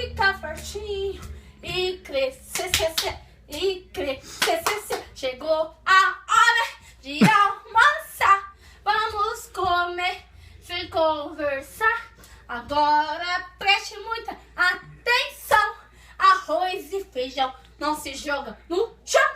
ficar fortinho e crescer, e crescer. Chegou a hora de almoçar. Vamos comer e conversar. Agora preste muita atenção. Arroz e feijão não se joga no chão,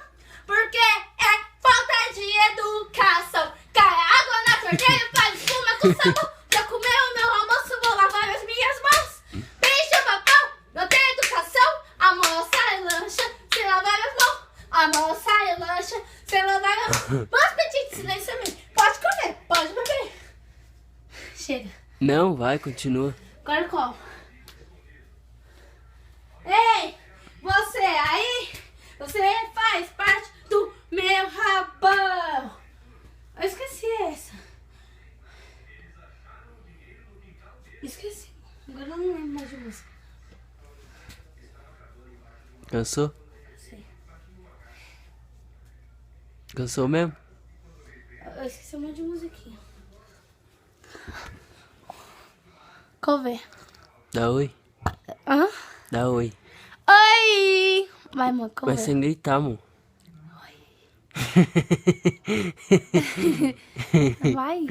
porque é falta de educação. Cai água na torneira, faz espuma com sabão. Já comeu o meu almoço, vou lavar as minhas mãos. Bicho papão, não tem educação. Almoça e lancha, se lavar as mãos. Almoça e lancha, se lavar as mãos. Vamos pedir silêncio mesmo. Pode comer, pode beber. Chega. Não, vai, continua. Agora qual? Ei, você aí, você faz parte do meu rabão. Eu esqueci essa. Esqueci. Agora eu não lembro mais de música. Cansou? Sei. Cansou mesmo? Eu esqueci um monte de musiquinha. Qual ver? Dá oi. Hã? Dá oi. Oi! Vai, amor, qual Mas ver? sem gritar, amor. Vai.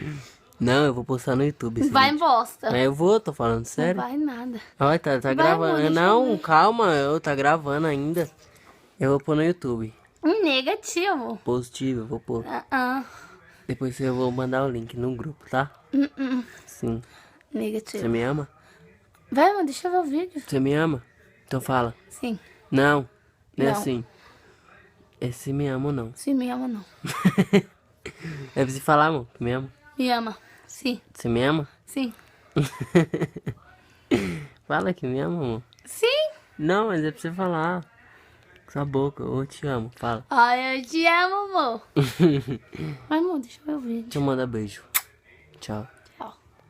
Não, eu vou postar no YouTube. esse Vai, vídeo. bosta. Mas eu vou, tô falando Não sério. vai nada. Olha, tá Vai, gravando. amor, deixa eu Não, ver. calma, tá gravando ainda. Eu vou pôr no YouTube. Negativo. Positivo, eu vou pôr. Ah, Depois eu vou mandar o link no grupo, tá? Sim. Você negativo. me ama? Vai, amor, deixa eu ver o vídeo. Você me ama? Então fala. Sim. Não, não é Não. assim. É se me ama ou não. Sim, me ama não. É pra você falar, amor, que me ama. Me ama. Sim. Você me ama? Sim. Fala que me ama, amor. Sim. Não, mas é pra você falar. Com sua boca, eu te amo, fala. Ai, eu te amo, amor. Vai, amor, deixa eu ver o vídeo. Deixa eu mandar beijo. Tchau.